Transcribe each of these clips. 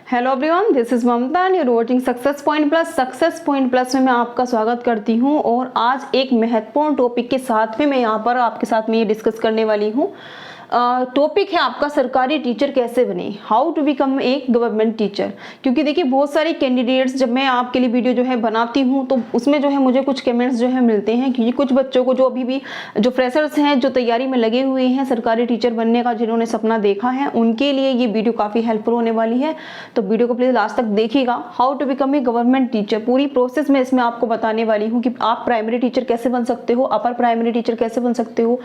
Hello everyone, this is Mamata and you are watching Success Point Plus. Success Point Plus में मैं आपका स्वागत करती हूं और आज एक महत्वपूर्ण टॉपिक के साथ में मैं यहां पर आपके साथ में ये डिस्कस करने वाली हूं। टॉपिक है आपका सरकारी टीचर कैसे बने, how to become a government teacher. क्योंकि देखिए बहुत सारे कैंडिडेट्स, जब मैं आपके लिए वीडियो जो है बनाती हूँ तो उसमें जो है मुझे कुछ कमेंट्स जो है मिलते हैं, क्योंकि कुछ बच्चों को जो अभी भी जो फ्रेशर्स हैं, जो तैयारी में लगे हुए हैं सरकारी टीचर बनने का, जिन्होंने सपना देखा है, उनके लिए ये वीडियो काफ़ी हेल्पफुल होने वाली है। तो वीडियो को प्लीज़ लास्ट तक देखिएगा। How to become a government teacher, पूरी प्रोसेस में इसमें आपको बताने वाली हूँ कि आप प्राइमरी टीचर कैसे बन सकते हो, अपर प्राइमरी टीचर कैसे बन सकते हो,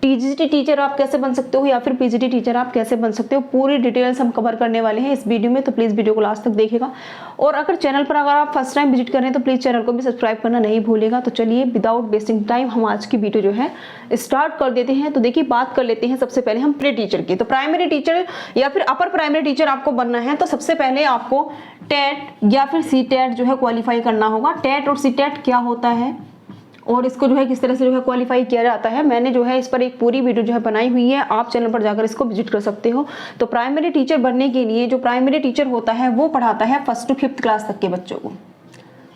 टीजीटी टीचर आप कैसे बन सकते हो या फिर पीजीटी टीचर आप कैसे बन सकते हो। पूरी डिटेल्स हम कवर करने वाले हैं इस वीडियो में, तो प्लीज़ वीडियो को लास्ट तक देखिएगा। और अगर चैनल पर अगर आप फर्स्ट टाइम विजिट कर रहे हैं तो प्लीज़ चैनल को भी सब्सक्राइब करना नहीं भूलिएगा। तो चलिए विदाउट वेस्टिंग टाइम हम आज की वीडियो जो है स्टार्ट कर देते हैं। तो देखिए बात कर लेते हैं सबसे पहले हम प्री टीचर की। तो प्राइमरी टीचर या फिर अपर प्राइमरी टीचर आपको बनना है तो सबसे पहले आपको टेट या फिर सी टेट जो है क्वालिफाई करना होगा। टेट और सी टेट क्या होता है और इसको जो है किस तरह से जो है क्वालिफाई किया जाता है, मैंने जो है इस पर एक पूरी वीडियो जो है बनाई हुई है, आप चैनल पर जाकर इसको विजिट कर सकते हो। तो प्राइमरी टीचर बनने के लिए जो प्राइमरी टीचर होता है वो पढ़ाता है 1st to 5th क्लास तक के बच्चों को।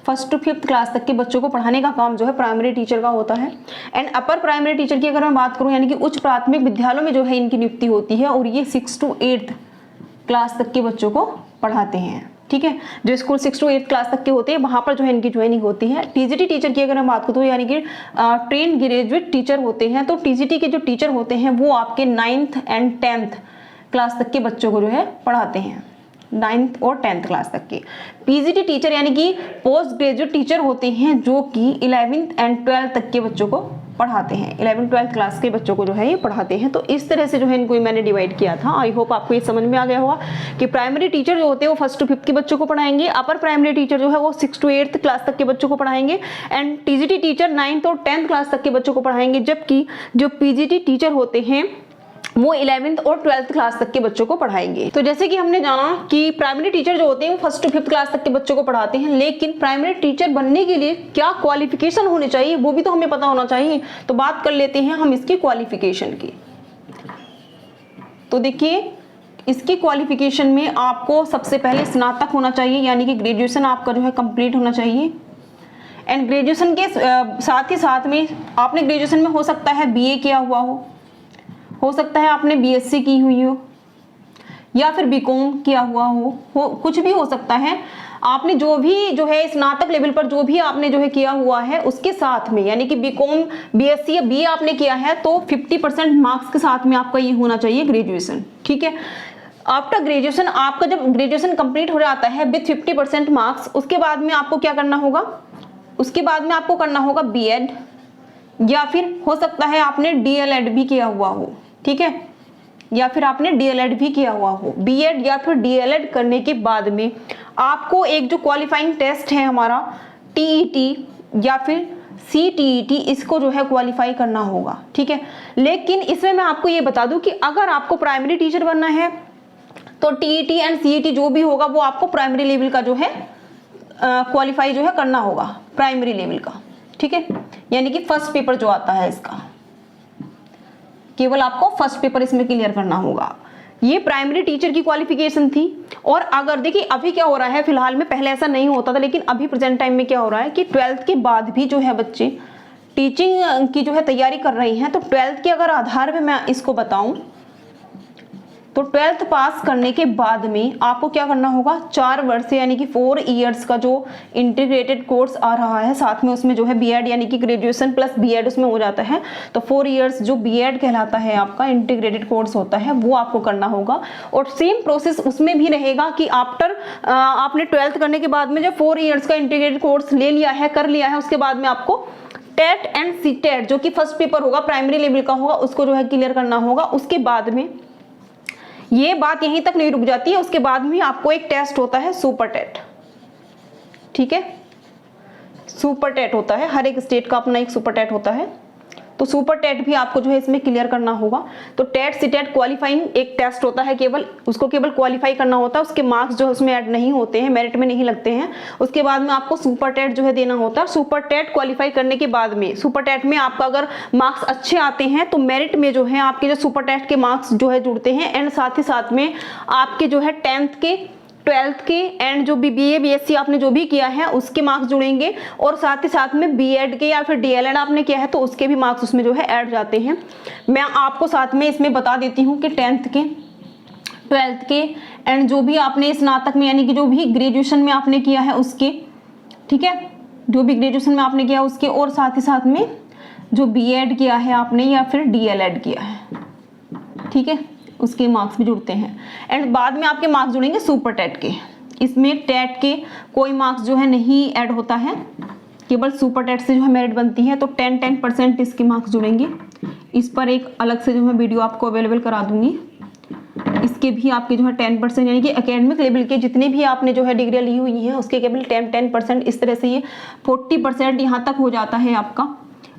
1st to 5th क्लास तक के बच्चों को पढ़ाने का काम जो है प्राइमरी टीचर का होता है। एंड अपर प्राइमरी टीचर की अगर मैं बात करूँ, यानी कि उच्च प्राथमिक विद्यालयों में जो है इनकी नियुक्ति होती है और ये 6 to 8th क्लास तक के बच्चों को पढ़ाते हैं। ठीक है, जो स्कूल 6 to 8th क्लास तक के होते हैं वहाँ पर जो है इनकी ज्वाइनिंग होती है। टीजीटी टीचर की अगर मैं बात करूँ, यानी कि ट्रेन ग्रेजुएट टीचर होते हैं, तो टीजीटी के जो टीचर होते हैं वो आपके 9th and 10th क्लास तक के बच्चों को जो है पढ़ाते हैं, 9th और 10th क्लास तक के। पीजीटी टीचर यानी कि पोस्ट ग्रेजुएट टीचर होते हैं जो कि 11th and 12th तक के बच्चों को पढ़ाते हैं। 11th 12th क्लास के बच्चों को जो है ये पढ़ाते हैं। तो इस तरह से जो है इनको मैंने डिवाइड किया था। आई होप आपको ये समझ में आ गया होगा कि प्राइमरी टीचर जो होते हैं वो 1st to 5th के बच्चों को पढ़ाएंगे, अपर प्राइमरी टीचर जो है वो 6 to 8th क्लास तक के बच्चों को पढ़ाएंगे, एंड टीजीटी टीचर 9th और 10th क्लास तक के बच्चों को पढ़ाएंगे। जबकि जो पीजीटी टीचर होते हैं वो 11th और 12th क्लास तक के बच्चों को पढ़ाएंगे। तो जैसे कि हमने जाना कि प्राइमरी टीचर जो होते हैं वो 1st to 5th क्लास तक के बच्चों को पढ़ाते हैं, लेकिन प्राइमरी टीचर बनने के लिए क्या क्वालिफिकेशन होनी चाहिए वो भी तो हमें पता होना चाहिए। तो बात कर लेते हैं हम इसकी क्वालिफिकेशन की। तो देखिए इसकी क्वालिफिकेशन में आपको सबसे पहले स्नातक होना चाहिए, यानी कि ग्रेजुएशन आपका जो है कंप्लीट होना चाहिए। एंड ग्रेजुएशन के साथ ही साथ में आपने ग्रेजुएशन में हो सकता है बीए किया हुआ हो सकता है आपने बीएससी की हुई हो या फिर बीकॉम किया हुआ हो, कुछ भी हो सकता है। आपने जो भी जो है स्नातक लेवल पर जो भी आपने जो है किया हुआ है उसके साथ में, यानी कि बीकॉम बीएससी या बीए आपने किया है तो 50% मार्क्स के साथ में आपका ये होना चाहिए ग्रेजुएशन। ठीक है, आफ्टर ग्रेजुएशन आपका जब ग्रेजुएशन कंप्लीट हो जाता है विथ 50% मार्क्स, उसके बाद में आपको क्या करना होगा, उसके बाद में आपको करना होगा बीएड या फिर हो सकता है आपने डीएलएड भी किया हुआ हो। ठीक है, या फिर आपने डीएलएड भी किया हुआ हो। बीएड या फिर डीएलएड करने के बाद में आपको एक जो क्वालिफाइंग टेस्ट है हमारा टीईटी या फिर सीटीईटी, इसको जो है क्वालिफाई करना होगा। ठीक है, लेकिन इसमें मैं आपको ये बता दूं कि अगर आपको प्राइमरी टीचर बनना है तो टीईटी एंड सीईटी जो भी होगा वो आपको प्राइमरी लेवल का जो है क्वालिफाई जो है करना होगा, प्राइमरी लेवल का। ठीक है, यानी कि फर्स्ट पेपर जो आता है इसका केवल आपको फर्स्ट पेपर इसमें क्लियर करना होगा। ये प्राइमरी टीचर की क्वालिफिकेशन थी। और अगर देखिए अभी क्या हो रहा है फिलहाल में, पहले ऐसा नहीं होता था, लेकिन अभी प्रेजेंट टाइम में क्या हो रहा है कि 12th के बाद भी जो है बच्चे टीचिंग की जो है तैयारी कर रही हैं। तो 12th के अगर आधार पे मैं इसको बताऊं तो 12th पास करने के बाद में आपको क्या करना होगा, 4 वर्ष यानी कि 4 इयर्स का जो इंटीग्रेटेड कोर्स आ रहा है, साथ में उसमें जो है बीएड यानी कि ग्रेजुएशन प्लस बीएड उसमें हो जाता है। तो 4 इयर्स जो बीएड कहलाता है आपका इंटीग्रेटेड कोर्स होता है वो आपको करना होगा। और सेम प्रोसेस उसमें भी रहेगा कि आफ्टर आपने 12th करने के बाद में जो 4 इयर्स का इंटीग्रेटेड कोर्स ले लिया है, कर लिया है, उसके बाद में आपको टेट एंड सी टेट जो कि फर्स्ट पेपर होगा प्राइमरी लेवल का होगा उसको जो है क्लियर करना होगा। उसके बाद में ये बात यहीं तक नहीं रुक जाती है, उसके बाद में आपको एक टेस्ट होता है सुपर टेट। ठीक है, सुपर टेट होता है, हर एक स्टेट का अपना एक सुपर टेट होता है। तो सुपर टेट भी आपको जो है इसमें क्लियर करना होगा। तो टेट सी टेट क्वालिफाइंग एक टेस्ट होता है, केवल उसको केवल क्वालिफाई करना होता है, उसके मार्क्स जो उसमें ऐड नहीं होते हैं, मेरिट में नहीं लगते हैं। उसके बाद में आपको सुपर टेट जो है देना होता है। सुपर टेट क्वालिफाई करने के बाद में सुपर टेट में आपका अगर मार्क्स अच्छे आते हैं तो मेरिट में जो है आपके जो सुपर टेट के मार्क्स जो है जुड़ते हैं। एंड साथ ही साथ में आपके जो है 10th के 12th के एंड जो BBA BSc आपने जो भी किया है उसके मार्क्स जुड़ेंगे, और साथ ही साथ में B.Ed के या फिर DLED आपने किया है तो उसके भी मार्क्स उसमें जो है ऐड जाते हैं। मैं आपको साथ में इसमें बता देती हूँ कि 10th के 12th के एंड जो भी आपने स्नातक में यानी कि जो भी ग्रेजुएशन में आपने किया है उसके, ठीक है, जो भी ग्रेजुएशन में आपने किया उसके, और साथ ही साथ में जो B.Ed किया है आपने या फिर DLED किया है, ठीक है, उसके मार्क्स भी जुड़ते हैं। एंड बाद में आपके मार्क्स जुड़ेंगे सुपर टेट के। इसमें टेट के कोई मार्क्स जो है नहीं ऐड होता है, केवल सुपर टेट से जो है मेरिट बनती है, तो 10% इसके मार्क्स जुड़ेंगे। इस पर एक अलग से जो है वीडियो आपको अवेलेबल करा दूंगी। इसके भी आपके जो है 10% यानी कि एकेडमिक लेवल के जितने भी आपने जो है डिग्रियाँ ली हुई हैं उसके केवल 10% इस तरह से ये 40% यहाँ तक हो जाता है आपका,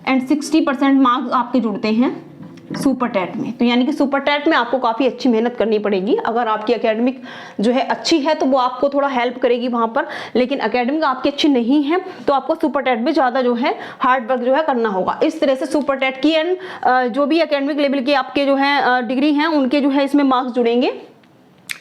एंड 60% मार्क्स आपके जुड़ते हैं सुपर टेट में। तो यानी कि सुपर टेट में आपको काफ़ी अच्छी मेहनत करनी पड़ेगी। अगर आपकी एकेडमिक जो है अच्छी है तो वो आपको थोड़ा हेल्प करेगी वहाँ पर, लेकिन एकेडमिक आपकी अच्छी नहीं है तो आपको सुपर टेट में ज़्यादा जो है हार्ड वर्क जो है करना होगा। इस तरह से सुपर टेट की एंड जो भी एकेडमिक लेवल के आपके जो है डिग्री हैं उनके जो है इसमें मार्क्स जुड़ेंगे,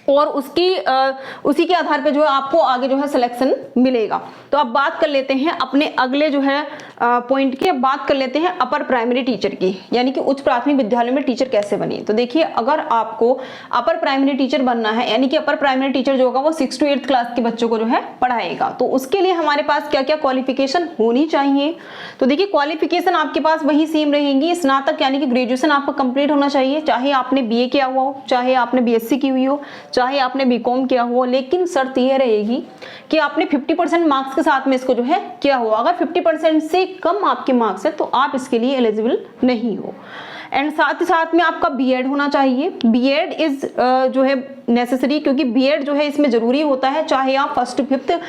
और उसी के आधार पे जो है आपको आगे जो है सिलेक्शन मिलेगा। तो अब बात कर लेते हैं अपने अगले जो है पॉइंट की। अब बात कर लेते हैं अपर प्राइमरी टीचर की, यानी कि उच्च प्राथमिक विद्यालय में टीचर कैसे बने। तो देखिए, अगर आपको अपर प्राइमरी टीचर बनना है, यानी कि अपर प्राइमरी टीचर जो होगा वो 6 to 8th क्लास के बच्चों को जो है पढ़ाएगा, तो उसके लिए हमारे पास क्या क्या क्वालिफिकेशन होनी चाहिए। तो देखिए, क्वालिफिकेशन आपके पास वही सेम रहेंगी। स्नातक यानी कि ग्रेजुएशन आपका कंप्लीट होना चाहिए, चाहे आपने BA किया हुआ हो, चाहे आपने BSc की हुई हो, चाहे आपने B.Com किया हुआ, लेकिन शर्त यह रहेगी कि आपने 50% मार्क्स के साथ में इसको जो है किया हुआ। अगर 50% से कम आपके मार्क्स है तो आप इसके लिए एलिजिबल नहीं हो। एंड साथ ही साथ में आपका B.Ed होना चाहिए। B.Ed इज जो है नेसेसरी, क्योंकि B.Ed जो है इसमें जरूरी होता है, चाहे आप 1st to 5th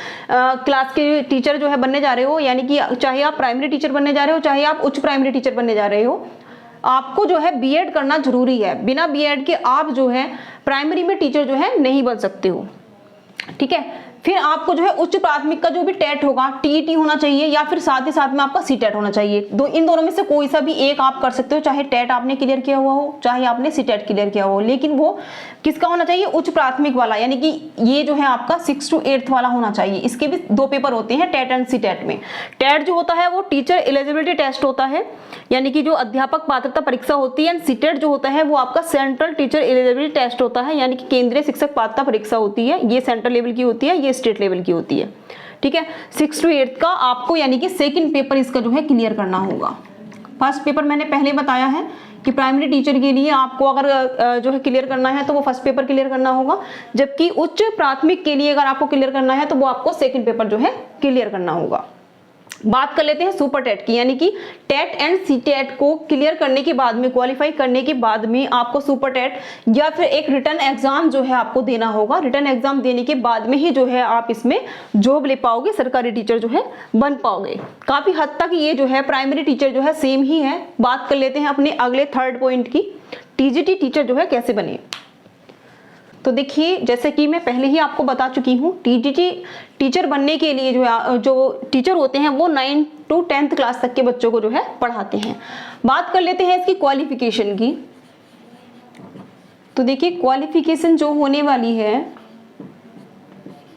क्लास के टीचर जो है बनने जा रहे हो, यानी कि चाहे आप प्राइमरी टीचर बनने जा रहे हो, चाहे आप उच्च प्राइमरी टीचर बनने जा रहे हो, आपको जो है B.Ed करना जरूरी है। बिना B.Ed के आप जो है प्राइमरी में टीचर जो है नहीं बन सकते हो, ठीक है। फिर आपको जो है उच्च प्राथमिक का जो भी टेट होगा, TET होना चाहिए, या फिर साथ ही साथ में आपका CTET होना चाहिए। इन दोनों में से कोई सा भी एक आप कर सकते हो, चाहे टेट आपने क्लियर किया हुआ हो, चाहे आपने CTET क्लियर किया हो, लेकिन वो किसका होना चाहिए, उच्च प्राथमिक वाला, यानी कि ये जो है आपका 6 to 8th वाला होना चाहिए। इसके भी 2 पेपर होते हैं, टेट एंड CTET में। टेट जो होता है वो टीचर एलिजिबिलिटी टेस्ट होता है, यानी कि जो अध्यापक पात्रता परीक्षा होती है, एंड CTET जो होता है वो आपका सेंट्रल टीचर एलिजिबिलिटी टेस्ट होता है, यानी कि केंद्रीय शिक्षक पात्रता परीक्षा होती है। ये सेंट्रल लेवल की होती है, ये स्टेट लेवल की होती है, ठीक है। 6 to 8th का आपको यानी कि सेकंड पेपर इसका जो है क्लियर करना होगा। फर्स्ट पेपर मैंने पहले बताया है कि प्राइमरी टीचर के लिए आपको अगर जो है क्लियर करना है तो वो फर्स्ट पेपर क्लियर करना होगा, जबकि उच्च प्राथमिक के लिए अगर आपको क्लियर करना है तो वो आपको सेकंड पेपर जो है क्लियर करना होगा। बात कर लेते हैं सुपर टेट की, यानी कि टेट एंड CTET को क्लियर करने के बाद में, क्वालिफाई करने के बाद में आपको सुपर टेट या फिर एक रिटर्न एग्जाम जो है आपको देना होगा। रिटर्न एग्जाम देने के बाद में ही जो है आप इसमें जॉब ले पाओगे, सरकारी टीचर जो है बन पाओगे। काफी हद तक ये जो है प्राइमरी टीचर जो है सेम ही है। बात कर लेते हैं अपने अगले थर्ड पॉइंट की, TGT टीचर जो है कैसे बने। तो देखिए, जैसे कि मैं पहले ही आपको बता चुकी हूँ, TGT टीचर बनने के लिए जो टीचर होते हैं वो 9 to 10th क्लास तक के बच्चों को जो है पढ़ाते हैं। बात कर लेते हैं इसकी क्वालिफिकेशन की। तो देखिए, क्वालिफिकेशन जो होने वाली है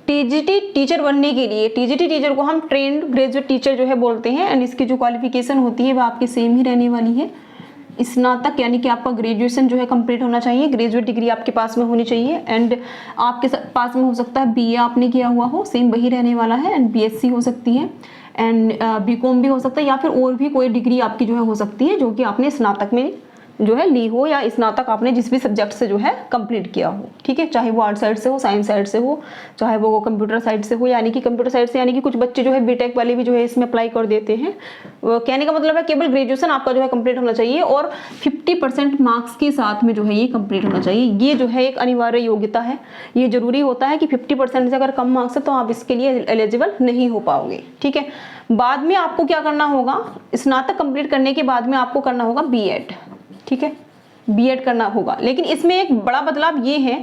TGT टीचर बनने के लिए, TGT टीचर को हम ट्रेंड ग्रेजुएट टीचर जो है बोलते हैं, एंड इसकी जो क्वालिफिकेशन होती है वो आपकी सेम ही रहने वाली है। स्नातक यानी कि आपका ग्रेजुएशन जो है कंप्लीट होना चाहिए, ग्रेजुएट डिग्री आपके पास में होनी चाहिए, एंड आपके पास में हो सकता है BA आपने किया हुआ हो, सेम वही रहने वाला है, एंड BSc हो सकती है, एंड B.Com भी हो सकता है, या फिर और भी कोई डिग्री आपकी जो है हो सकती है जो कि आपने स्नातक में जो है ली हो, या स्नातक आपने जिस भी सब्जेक्ट से जो है कंप्लीट किया हो, ठीक है। चाहे वो आर्ट साइड से हो, साइंस साइड से हो, चाहे वो कंप्यूटर साइड से हो, यानी कि कंप्यूटर साइड से यानी कि कुछ बच्चे जो है B.Tech वाले भी जो है इसमें अप्लाई कर देते हैं। कहने का मतलब है केवल ग्रेजुएशन आपका जो है कंप्लीट होना चाहिए, और 50% मार्क्स के साथ में जो है ये कंप्लीट होना चाहिए। ये जो है एक अनिवार्य योग्यता है, ये जरूरी होता है कि 50% से अगर कम मार्क्स है तो आप इसके लिए एलिजिबल नहीं हो पाओगे, ठीक है। बाद में आपको क्या करना होगा, स्नातक कंप्लीट करने के बाद में आपको करना होगा B.Ed, ठीक है, B.Ed करना होगा। लेकिन इसमें एक बड़ा बदलाव ये है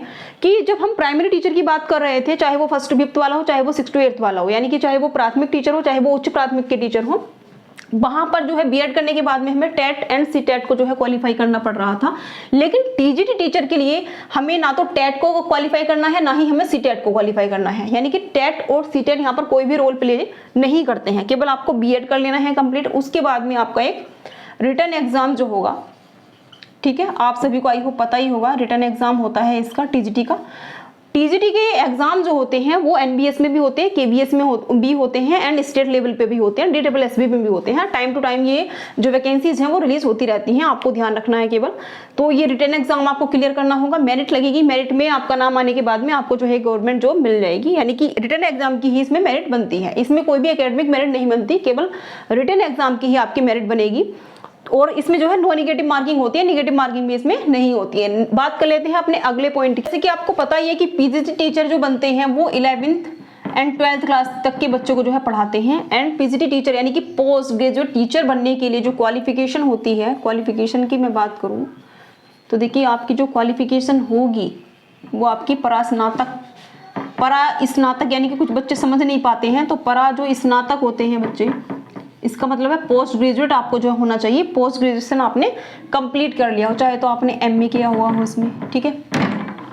कि जब हम प्राइमरी टीचर की बात कर रहे थे, चाहे वो 1st to 5th वाला हो, चाहे वो 6 to 8th वाला हो, यानी कि चाहे वो प्राथमिक टीचर हो, चाहे वो उच्च प्राथमिक के टीचर हो, वहां पर जो है बीएड करने के बाद में हमें टेट एंड सीटेट को जो है क्वालिफाई करना पड़ रहा था, लेकिन टीजीटी टीचर के लिए हमें ना तो टेट को क्वालिफाई करना है, ना ही हमें सीटेट को क्वालिफाई करना है। यानी कि टेट और सीटेट यहाँ पर कोई भी रोल प्ले नहीं करते हैं, केवल आपको बीएड कर लेना है कंप्लीट। उसके बाद में आपका एक रिटन एग्जाम जो होगा, ठीक है, आप सभी को आई होप पता ही होगा, रिटन एग्जाम होता है इसका टीजीटी का। टीजीटी के एग्जाम जो होते हैं वो एनबीएस में भी होते हैं, केबीएस में भी होते हैं एंड स्टेट लेवल पे भी होते हैं, डीएसएसबी में भी होते हैं। टाइम टू टाइम ये जो वैकेंसीज हैं वो रिलीज होती रहती हैं, आपको ध्यान रखना है केवल। तो ये रिटन एग्जाम आपको क्लियर करना होगा, मेरिट लगेगी, मेरिट में आपका नाम आने के बाद में आपको जो है गवर्नमेंट जॉब मिल जाएगी। यानी कि रिटन एग्जाम की ही इसमें मेरिट बनती है, इसमें कोई भी एकेडमिक मेरिट नहीं बनती, केवल रिटन एग्जाम की ही आपकी मेरिट बनेगी। और इसमें जो है नो निगेटिव मार्किंग होती है, निगेटिव मार्किंग भी इसमें नहीं होती है। बात कर लेते हैं अपने अगले पॉइंट की। जैसे कि आपको पता ही है कि पीजीटी टीचर जो बनते हैं वो 11th एंड 12th क्लास तक के बच्चों को जो है पढ़ाते हैं। एंड पीजीटी टीचर यानी कि पोस्ट ग्रेजुएट टीचर बनने के लिए जो क्वालिफिकेशन होती है, क्वालिफिकेशन की मैं बात करूं तो देखिए आपकी जो क्वालिफिकेशन होगी वो आपकी परास्नातक, परा स्नातक, यानी कि कुछ बच्चे समझ नहीं पाते हैं, तो परा जो स्नातक होते हैं बच्चे, इसका मतलब है पोस्ट ग्रेजुएट आपको जो होना चाहिए। पोस्ट ग्रेजुएशन आपने कंप्लीट कर लिया हो, चाहे तो आपने एमए किया हुआ हो इसमें, ठीक है,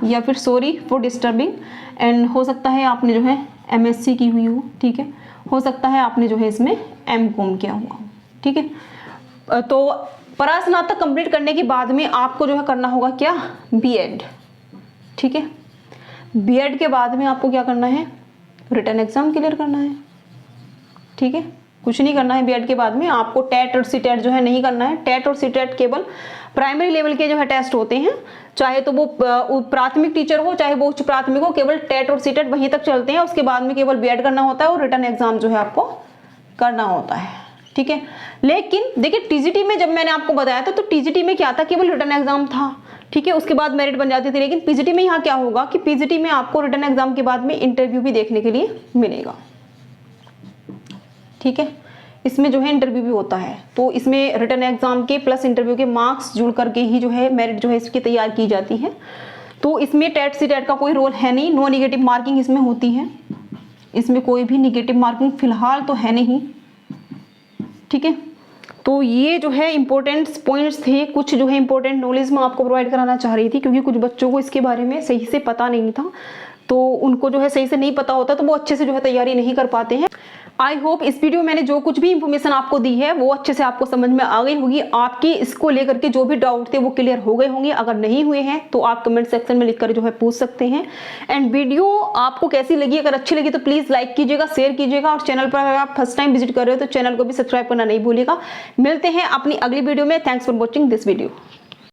या फिर सॉरी फॉर डिस्टर्बिंग, एंड हो सकता है आपने जो है एमएससी की हुई हो, ठीक है, हो सकता है आपने जो है इसमें एमकॉम किया हुआ हो, ठीक है। तो परास्नातक कंप्लीट करने के बाद में आपको जो है करना होगा क्या, बीएड, ठीक है। बीएड के बाद में आपको क्या करना है, रिटन एग्जाम क्लियर करना है, ठीक है, कुछ नहीं करना है। बीएड के बाद में आपको टेट और सीटेट जो है नहीं करना है। टेट और सीटेट केवल प्राइमरी लेवल के जो है टेस्ट होते हैं, चाहे तो वो प्राथमिक टीचर हो चाहे वो उच्च प्राथमिक हो, केवल टेट और सीटेट वहीं तक चलते हैं। उसके बाद में केवल बीएड करना होता है और रिटन एग्जाम जो है आपको करना होता है, ठीक है। लेकिन देखिए टीजीटी में जब मैंने आपको बताया था तो टीजीटी में क्या था, केवल रिटन एग्जाम था, ठीक है, उसके बाद मेरिट बन जाती थी। लेकिन पीजीटी में यहाँ क्या होगा कि पीजीटी में आपको रिटन एग्जाम के बाद में इंटरव्यू भी देखने के लिए मिलेगा, ठीक है। इसमें जो है इंटरव्यू भी होता है, तो इसमें रिटन एग्जाम के प्लस इंटरव्यू के मार्क्स जुड़ करके ही जो है मेरिट जो है इसकी तैयार की जाती है। तो इसमें टेट सीटेट का कोई रोल है नहीं, नो निगेटिव मार्किंग इसमें होती है, इसमें कोई भी निगेटिव मार्किंग फिलहाल तो है नहीं, ठीक है। तो ये जो है इंपॉर्टेंट पॉइंट्स थे, कुछ जो है इंपॉर्टेंट नॉलेज मैं आपको प्रोवाइड कराना चाह रही थी, क्योंकि कुछ बच्चों को इसके बारे में सही से पता नहीं था, तो उनको जो है सही से नहीं पता होता तो वो अच्छे से जो है तैयारी नहीं कर पाते हैं। आई होप इस वीडियो में मैंने जो कुछ भी इंफॉर्मेशन आपको दी है वो अच्छे से आपको समझ में आ गई होगी। आपकी इसको लेकर के जो भी डाउट थे वो क्लियर हो गए होंगे। अगर नहीं हुए हैं तो आप कमेंट सेक्शन में लिखकर जो है पूछ सकते हैं। एंड वीडियो आपको कैसी लगी, अगर अच्छी लगी तो प्लीज लाइक कीजिएगा, शेयर कीजिएगा, और चैनल पर अगर आप फर्स्ट टाइम विजिट कर रहे हो तो चैनल को भी सब्सक्राइब करना नहीं भूलिएगा। मिलते हैं अपनी अगली वीडियो में। Thanks for watching this video.